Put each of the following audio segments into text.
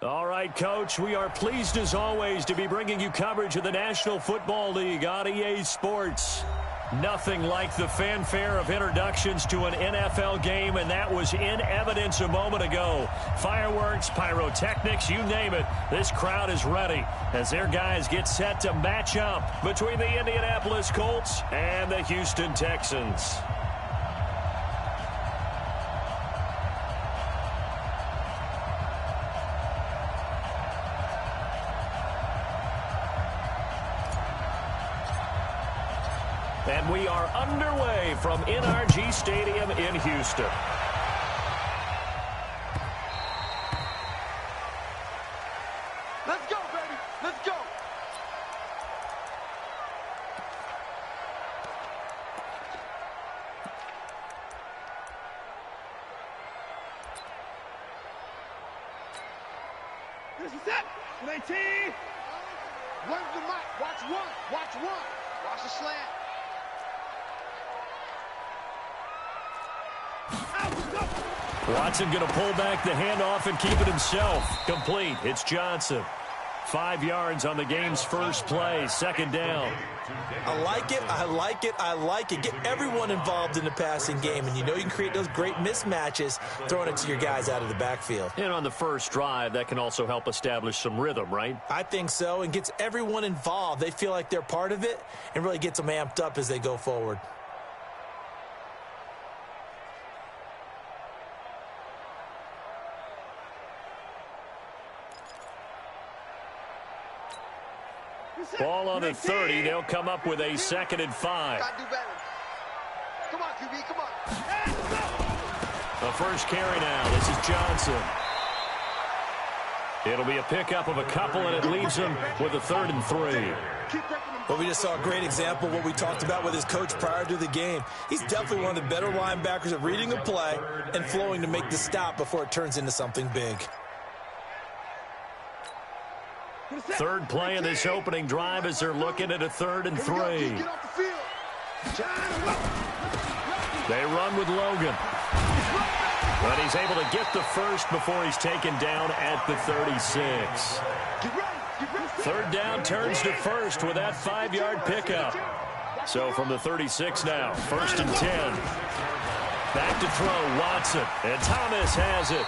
All right, Coach, we are pleased as always to be bringing you coverage of the National Football League on EA Sports. Nothing like the fanfare of introductions to an NFL game, and that was in evidence a moment ago. Fireworks, pyrotechnics, you name it. This crowd is ready as their guys get set to match up between the Indianapolis Colts and the Houston Texans. And we are underway from NRG Stadium in Houston. Let's go, baby. Let's go. This is it. 19. Run the mic. Watch one. Watch one. Watch the slant. Watson going to pull back the handoff and keep it himself. Complete. It's Johnson. 5 yards on the game's first play. Second down. I like it. I like it. I like it. Get everyone involved in the passing game, and you know you can create those great mismatches throwing it to your guys out of the backfield. And on the first drive, that can also help establish some rhythm, right? I think so, and gets everyone involved. They feel like they're part of it and really gets them amped up as they go forward. Ball on the 30. They'll come up with a 2nd and 5. Gotta do better. Come on, QB, come on. The first carry now. This is Johnson. It'll be a pickup of a couple, and it leaves him with a 3rd and 3. Well, we just saw a great example of what we talked about with his coach prior to the game. He's definitely one of the better linebackers at reading a play and flowing to make the stop before it turns into something big. Third play in this opening drive as they're looking at a 3rd and 3. They run with Logan. But he's able to get the first before he's taken down at the 36. 3rd down turns to first with that 5-yard pickup. So from the 36 now, 1st and 10. Back to throw, Watson. And Thomas has it.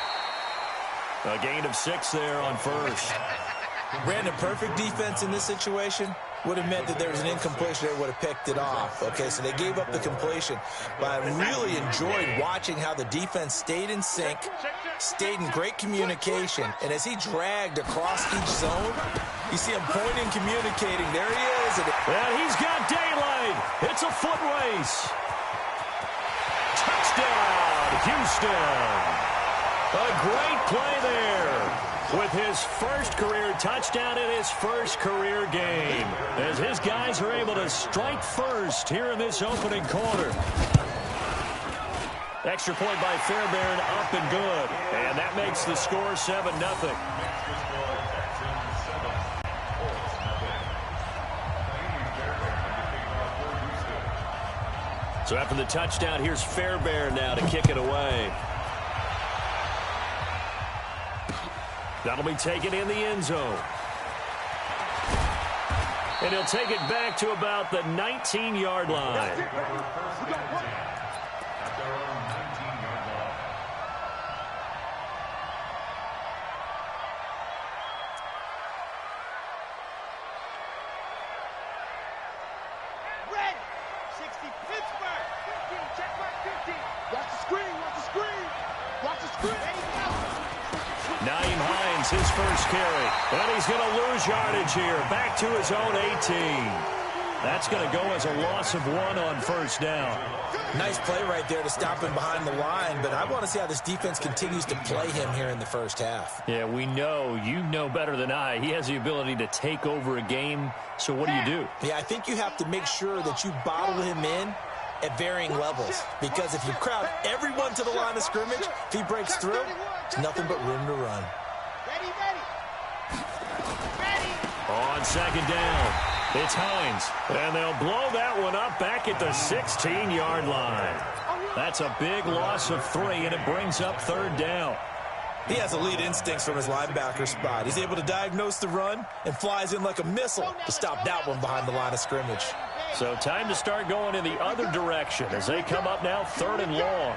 A gain of 6 there on first. Brandon, perfect defense in this situation would have meant that there was an incompletion that would have picked it off. Okay, so they gave up the completion. But I really enjoyed watching how the defense stayed in sync, stayed in great communication. And as he dragged across each zone, you see him pointing, communicating. There he is. And he's got daylight. It's a foot race. Touchdown, Houston. A great play there. With his first career touchdown in his first career game, as his guys are able to strike first here in this opening quarter. Extra point by Fairbairn, up and good. And that makes the score 7-0. So after the touchdown, here's Fairbairn now to kick it away. That'll be taken in the end zone. And he'll take it back to about the 19-yard line. Red, 60, Pittsburgh, 15, check back 15. Watch the screen, watch the screen. Watch the screen. Naeem Hines, his first carry. And he's going to lose yardage here. Back to his own 18. That's going to go as a loss of 1 on first down. Nice play right there to stop him behind the line, but I want to see how this defense continues to play him here in the first half. Yeah, we know. You know better than I. He has the ability to take over a game. So what do? Yeah, I think you have to make sure that you bottle him in at varying levels, because if you crowd everyone to the line of scrimmage, if he breaks through, it's nothing but room to run. Ready. On second down, it's Hines, and they'll blow that one up back at the 16-yard line. That's a big loss of 3, and it brings up third down. He has elite instincts from his linebacker spot. He's able to diagnose the run and flies in like a missile to stop that one behind the line of scrimmage. So time to start going in the other direction as they come up now 3rd and long.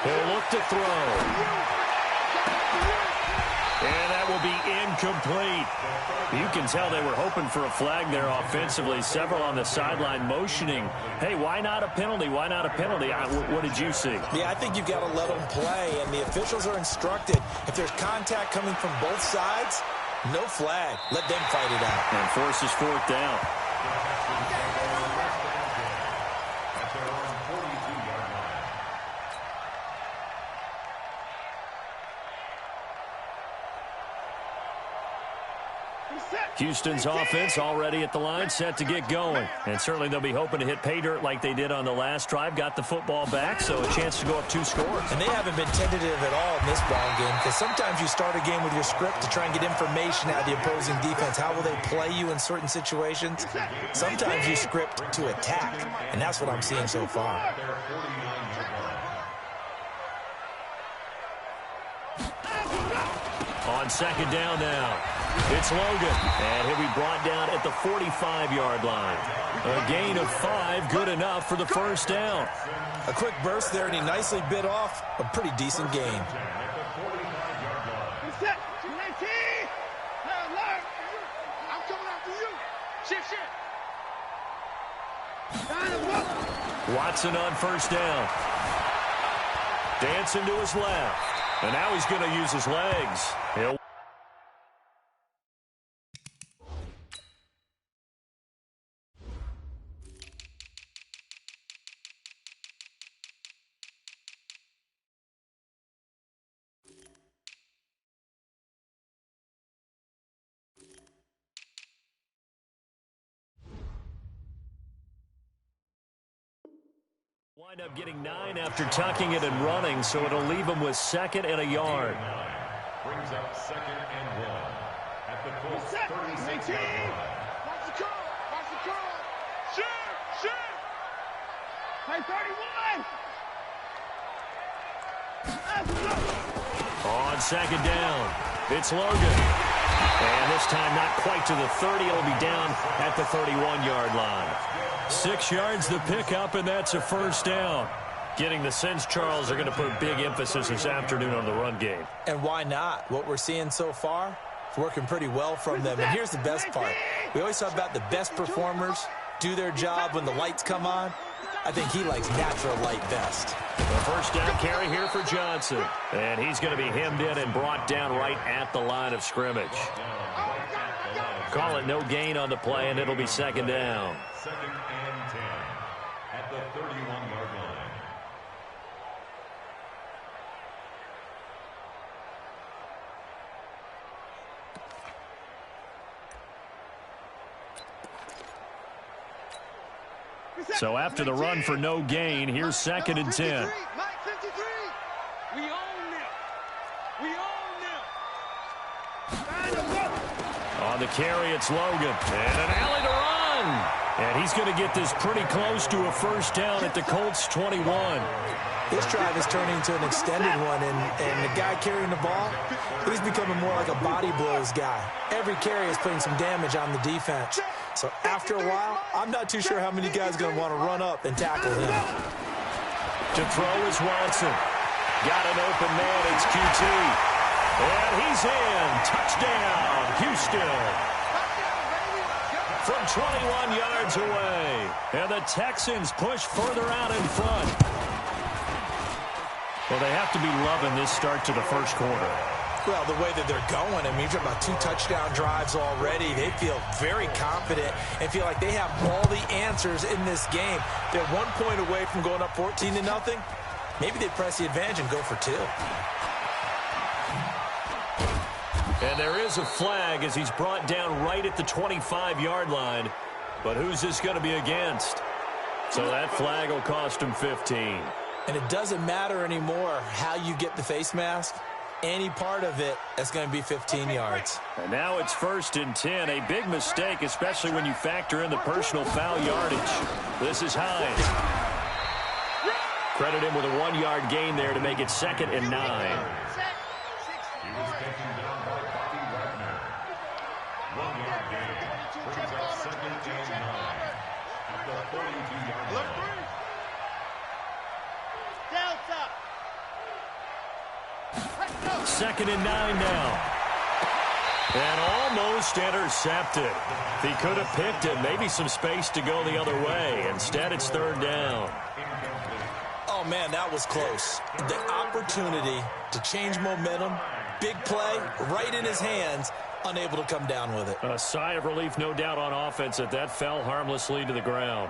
He'll look to throw. And that will be incomplete. You can tell they were hoping for a flag there offensively. Several on the sideline motioning, hey, why not a penalty? Why not a penalty? What did you see? Yeah, I think you've got to let them play, and the officials are instructed. If there's contact coming from both sides, no flag. Let them fight it out. And forces 4th down. Houston's offense already at the line, set to get going. And certainly they'll be hoping to hit pay dirt like they did on the last drive. Got the football back, so a chance to go up 2 scores. And they haven't been tentative at all in this ball game, because sometimes you start a game with your script to try and get information out of the opposing defense. How will they play you in certain situations? Sometimes you script to attack, and that's what I'm seeing so far. On 2nd down now, it's Logan, and he'll be brought down at the 45-yard line. A gain of 5, good enough for the 1st down. A quick burst there, and he nicely bit off a pretty decent gain. I'm coming after you. Shift. Watson on 1st down. Dancing to his left. And now he's going to use his legs. He'll wind up getting 9 after tucking it and running, so it'll leave him with 2nd and a yard. Brings up 2nd and 1 at the Colts 36-yard line. Watch the curl. Shoot. Play 31. On 2nd down, it's Logan. And this time not quite to the 30. It'll be down at the 31-yard line. 6 yards the pickup, and that's a 1st down. Getting the sense, Charles, are going to put a big emphasis this afternoon on the run game. And why not? What we're seeing so far is working pretty well from them. And here's the best part. We always talk about the best performers do their job when the lights come on. I think he likes natural light best. The 1st down carry here for Johnson. And he's going to be hemmed in and brought down right at the line of scrimmage. Call it no gain on the play, and it'll be 2nd down. 2nd and 10 at the 31-yard line. So after the run for no gain, here's 2nd and 10. We own them. On the carry, it's Logan. And an alley to run. And he's going to get this pretty close to a 1st down at the Colts 21. This drive is turning into an extended one, and the guy carrying the ball, he's becoming more like a body blows guy. Every carry is putting some damage on the defense. So after a while, I'm not too sure how many guys are going to want to run up and tackle him. To throw is Watson. Got an open man, it's QT. And he's in. Touchdown, Houston. From 21 yards away. And the Texans push further out in front. Well, they have to be loving this start to the 1st quarter. Well, the way that they're going, I mean, you're talking about 2 touchdown drives already. They feel very confident and feel like they have all the answers in this game. They're 1 point away from going up 14-0. Maybe they press the advantage and go for 2. And there is a flag as he's brought down right at the 25-yard line. But who's this going to be against? So that flag will cost him 15. And it doesn't matter anymore how you get the face mask. Any part of it, that's going to be 15 yards. And now it's 1st and 10. A big mistake, especially when you factor in the personal foul yardage. This is Hines. Credit him with a 1-yard gain there to make it 2nd and 9. He was taken down by Bobby Wagner. 1-yard gain. Brings up 2nd and 9 at the 42-yard line. Delta. 2nd and 9 now. And almost intercepted. He could have picked it. Maybe some space to go the other way. Instead, it's 3rd down. Oh, man, that was close. The opportunity to change momentum, big play, right in his hands, unable to come down with it. A sigh of relief, no doubt, on offense that fell harmlessly to the ground.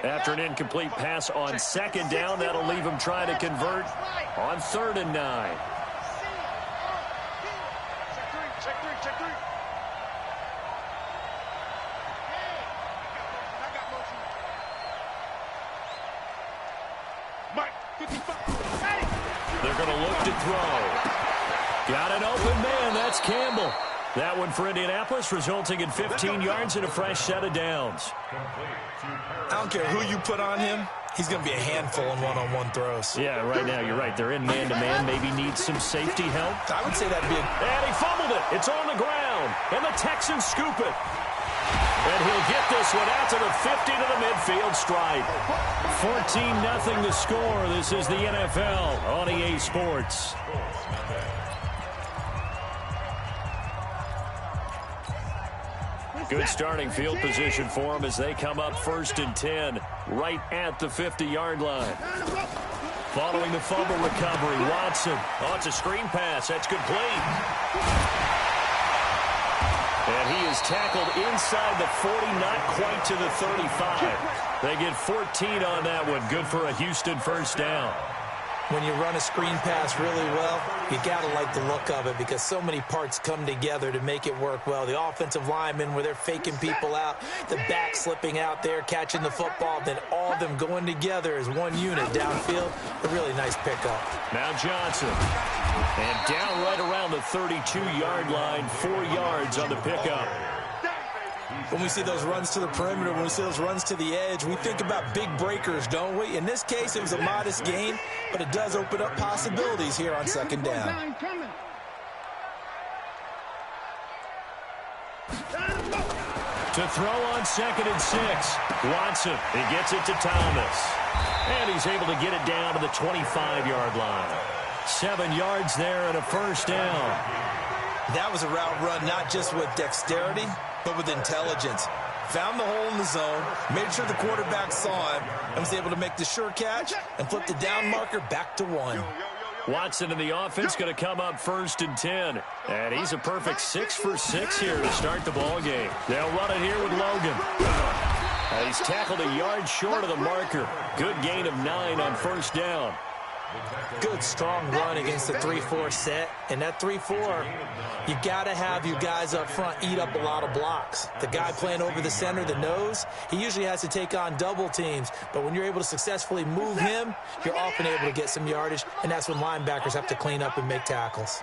After an incomplete pass on 2nd down, that'll leave him trying to convert on 3rd and 9. Check three. Mike, 55. They're going to look to throw. Got an open man. That's Campbell. That one for Indianapolis, resulting in 15 yards and a fresh set of downs. I don't care who you put on him, he's going to be a handful in one-on-one throws. Yeah, right now, you're right. They're in man-to-man. Maybe needs some safety help. I would say that'd be a... And he fumbled it. It's on the ground. And the Texans scoop it. And he'll get this one out to the 50 to the midfield stripe. 14-0 the score. This is the NFL on EA Sports. Good starting field position for them as they come up 1st and 10, right at the 50-yard line. Following the fumble recovery, Watson. Oh, it's a screen pass. That's complete. And he is tackled inside the 40, not quite to the 35. They get 14 on that one. Good for a Houston 1st down. When you run a screen pass really well, you got to like the look of it because so many parts come together to make it work well. The offensive linemen where they're faking people out, the back slipping out there, catching the football, then all of them going together as one unit downfield. A really nice pickup. Now Johnson. And down right around the 32-yard line, 4 yards on the pickup. When we see those runs to the perimeter, when we see those runs to the edge, we think about big breakers, don't we? In this case, it was a modest gain, but it does open up possibilities here on 2nd down. To throw on 2nd and 6. Watson, he gets it to Thomas. And he's able to get it down to the 25-yard line. 7 yards there and a 1st down. That was a route run not just with dexterity, but with intelligence. Found the hole in the zone, made sure the quarterback saw him, and was able to make the sure catch and flip the down marker back to 1. Watson and the offense going to come up 1st and 10. And he's a perfect 6 for 6 here to start the ball game. They'll run it here with Logan. He's tackled a yard short of the marker. Good gain of 9 on 1st down. Good, strong run against the 3-4 set. And that 3-4, you got to have your guys up front eat up a lot of blocks. The guy playing over the center, the nose, he usually has to take on double teams. But when you're able to successfully move him, you're often able to get some yardage. And that's when linebackers have to clean up and make tackles.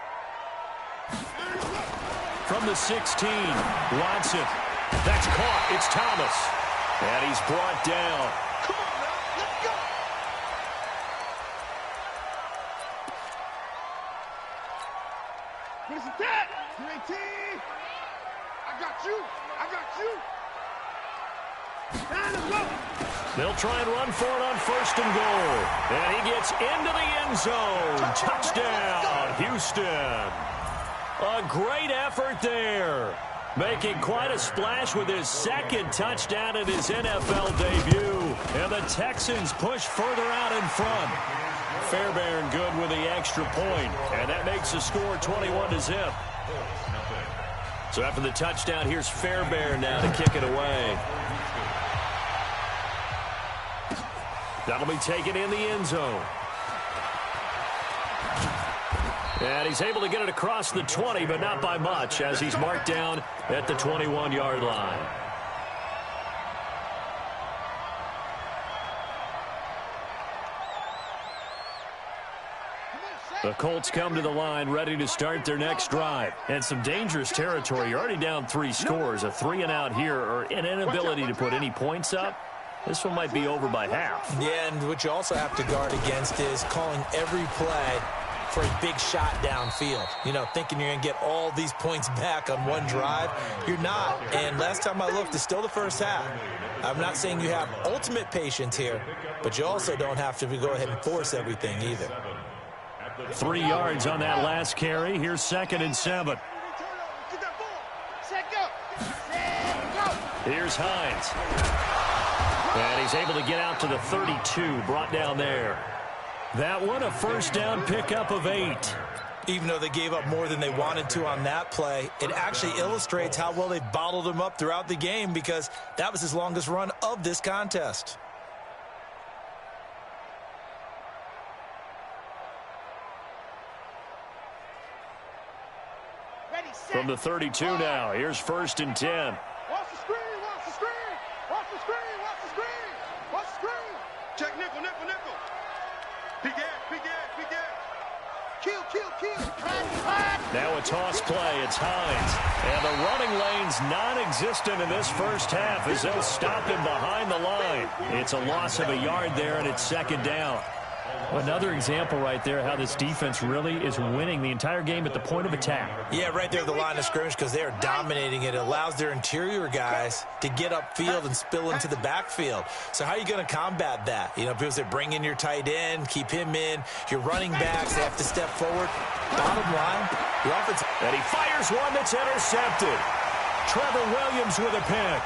From the 16, Watson. That's caught. It's Thomas. And he's brought down. Where's that? 18. I got you. They'll try and run for it on 1st and goal. And he gets into the end zone. Touchdown, Houston. A great effort there. Making quite a splash with his 2nd touchdown in his NFL debut. And the Texans push further out in front. Fairbairn good with the extra point, and that makes the score 21-0. So after the touchdown, here's Fairbairn now to kick it away. That'll be taken in the end zone. And he's able to get it across the 20, but not by much, as he's marked down at the 21-yard line. The Colts come to the line ready to start their next drive. And some dangerous territory. You're already down 3 scores. A 3-and-out here or an inability to put any points up. This one might be over by half. Yeah, and what you also have to guard against is calling every play for a big shot downfield. You know, thinking you're going to get all these points back on one drive. You're not. And last time I looked, it's still the first half. I'm not saying you have ultimate patience here, but you also don't have to go ahead and force everything either. 3 yards on that last carry. Here's 2nd and 7. Here's Hines. And he's able to get out to the 32, brought down there. That one, a first down pickup of 8. Even though they gave up more than they wanted to on that play, it actually illustrates how well they bottled him up throughout the game because that was his longest run of this contest. From the 32 now, here's 1st and 10. Watch the screen, watch the screen, watch the screen, watch the screen, watch the screen. Check nickel, nickel, nickel. Big ass. Kill. Now a toss play, it's Hines. And the running lane's non-existent in this first half as they'll stop him behind the line. It's a loss of a yard there, and it's 2nd down. Another example right there how this defense really is winning the entire game at the point of attack. Yeah, right there at the line of scrimmage because they are dominating it. It allows their interior guys to get upfield and spill into the backfield. So how are you going to combat that? You know, because they bring in your tight end, keep him in. Your running backs, they have to step forward. Bottom line, the offense. And he fires one that's intercepted. Trevor Williams with a pick.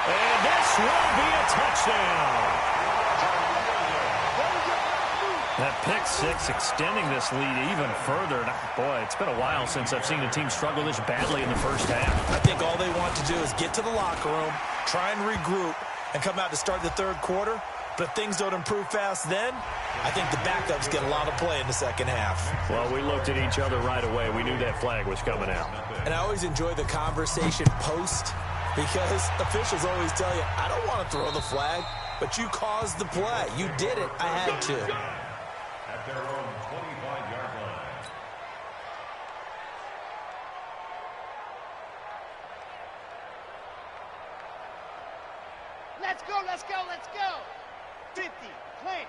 And this will be a touchdown. That pick 6 extending this lead even further. Boy, it's been a while since I've seen a team struggle this badly in the first half. I think all they want to do is get to the locker room, try and regroup, and come out to start the third quarter. But if things don't improve fast then, I think the backups get a lot of play in the second half. Well, we looked at each other right away. We knew that flag was coming out. And I always enjoy the conversation post because officials always tell you, I don't want to throw the flag, but you caused the play. You did it. I had to. At their own 25-yard line. Let's go. 50, plant,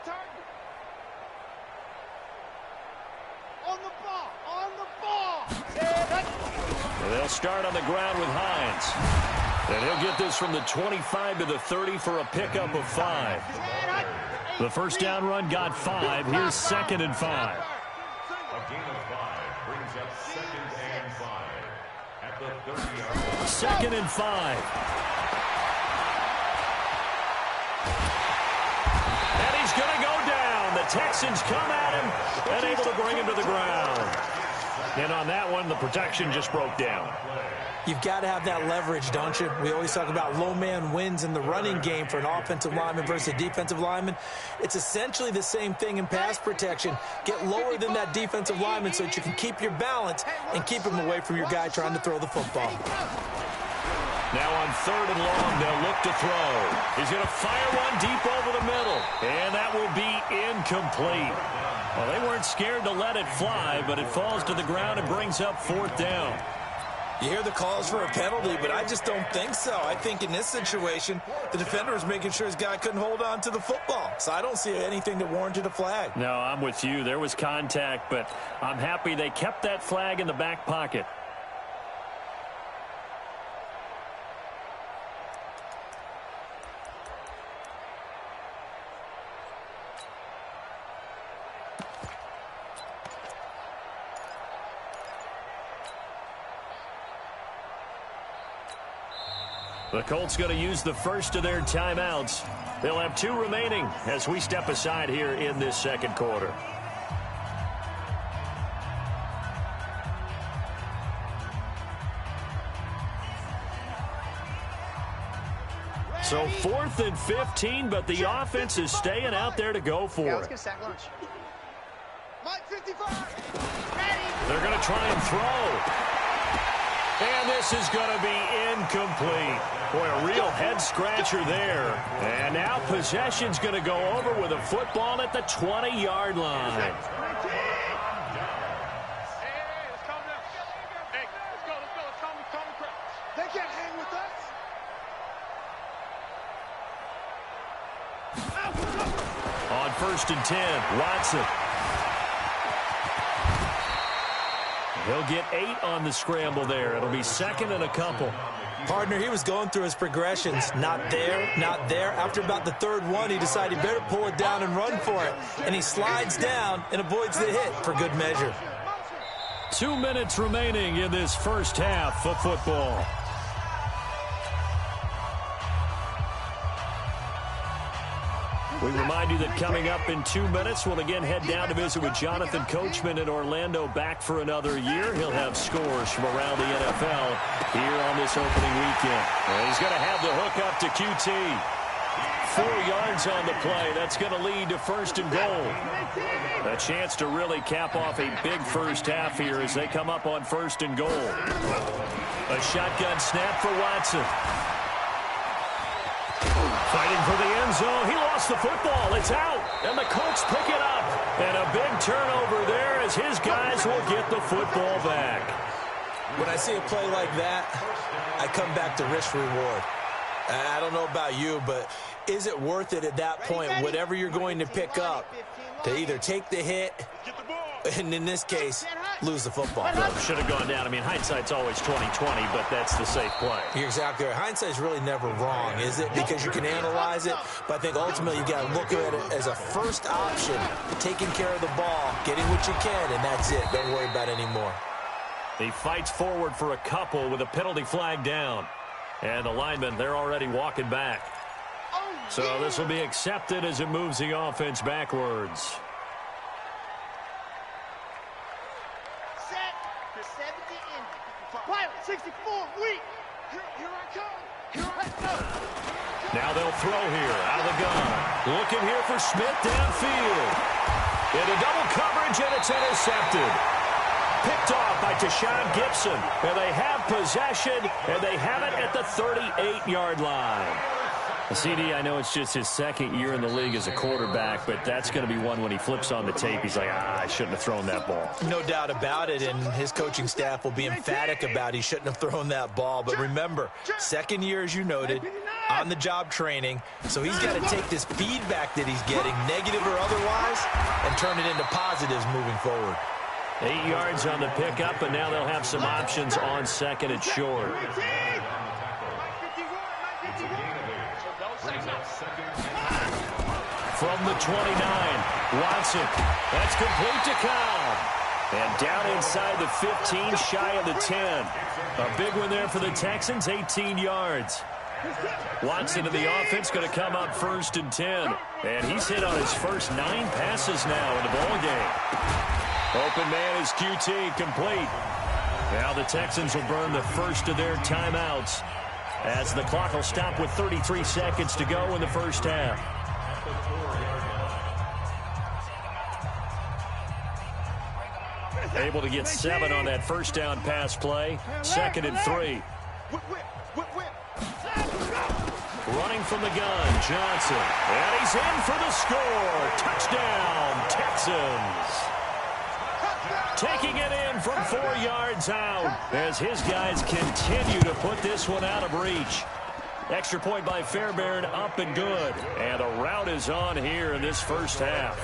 target. On the ball. They'll start on the ground with Hines. And he'll get this from the 25 to the 30 for a pickup of 5. The first down run got 5. Here's 2nd and 5. A gain of 5 brings up 2nd and 5 at the 30-yard line. 2nd and 5. And he's going to go down. The Texans come at him and able to bring him to the ground. And on that one, the protection just broke down. You've got to have that leverage, don't you? We always talk about low man wins in the running game for an offensive lineman versus a defensive lineman. It's essentially the same thing in pass protection. Get lower than that defensive lineman so that you can keep your balance and keep him away from your guy trying to throw the football. Now on 3rd and long, they'll look to throw. He's going to fire one deep over the middle, and that will be incomplete. Well, they weren't scared to let it fly, but it falls to the ground and brings up 4th down. You hear the calls for a penalty, but I just don't think so. I think in this situation, the defender was making sure his guy couldn't hold on to the football. So I don't see anything that warranted a flag. No, I'm with you. There was contact, but I'm happy they kept that flag in the back pocket. The Colts going to use the first of their timeouts. They'll have 2 remaining as we step aside here in this second quarter. So 4th and 15, but the offense is staying out there to go for it. Let's get sack lunch. Mike 55. Ready. They're going to try and throw. And this is going to be incomplete. Boy, a real head-scratcher there. And now possession's going to go over with a football at the 20-yard line. They can't hang with us. On 1st and 10, Watson. He'll get 8 on the scramble there. It'll be 2nd and a couple. Partner, he was going through his progressions. Not there, not there. After about the 3rd one, he decided he better pull it down and run for it. And he slides down and avoids the hit for good measure. 2 minutes remaining in this first half of football. We remind you that coming up in 2 minutes, we'll again head down to visit with Jonathan Coachman in Orlando, back for another year. He'll have scores from around the NFL here on this opening weekend. And he's going to have the hook up to QT. 4 yards on the play. That's going to lead to 1st and goal. A chance to really cap off a big first half here as they come up on 1st and goal. A shotgun snap for Watson. Fighting for the end zone. He lost the football. It's out. And the Colts pick it up. And a big turnover there as his guys will get the football back. When I see a play like that, I come back to risk reward. I don't know about you, but is it worth it at that point, whatever you're going to pick up, to either take the hit, and in this case, lose the football? Should have gone down. I mean, hindsight's always 20/20, but that's the safe play. You're exactly right. Hindsight's really never wrong, is it? Because you can analyze it, but I think ultimately you got to look at it as a first option, taking care of the ball, getting what you can, and that's it. Don't worry about it anymore. He fights forward for a couple with a penalty flag down. And the linemen, they're already walking back. So this will be accepted as it moves the offense backwards. Set. 70 in. Pilot 64. Weak. Here I come. Here I come. Now they'll throw here out of the gun. Looking here for Smith downfield. Into double coverage, and it's intercepted. Picked off by Tashawn Gibson. And they have possession, and they have it at the 38-yard line. CD, I know it's just his 2nd year in the league as a quarterback, but that's going to be one when he flips on the tape. He's like, I shouldn't have thrown that ball. No doubt about it, and his coaching staff will be emphatic about he shouldn't have thrown that ball. But remember, 2nd year, as you noted, on-the-job training, so he's got to take this feedback that he's getting, negative or otherwise, and turn it into positives moving forward. 8 yards on the pickup, and now they'll have some options on 2nd and short. From the 29, Watson. That's complete to Cobb. And down inside the 15, shy of the 10. A big one there for the Texans, 18 yards. Watson in the offense going to come up 1st and 10. And he's hit on his first 9 passes now in the ballgame. Open man is QT, complete. Now the Texans will burn the first of their timeouts as the clock will stop with 33 seconds to go in the first half. Able to get 7 on that first down pass play. 2nd and 3. Running from the gun, Johnson. And he's in for the score. Touchdown, Texans. Taking it in from 4 yards out as his guys continue to put this one out of reach. Extra point by Fairbairn, up and good. And the route is on here in this first half.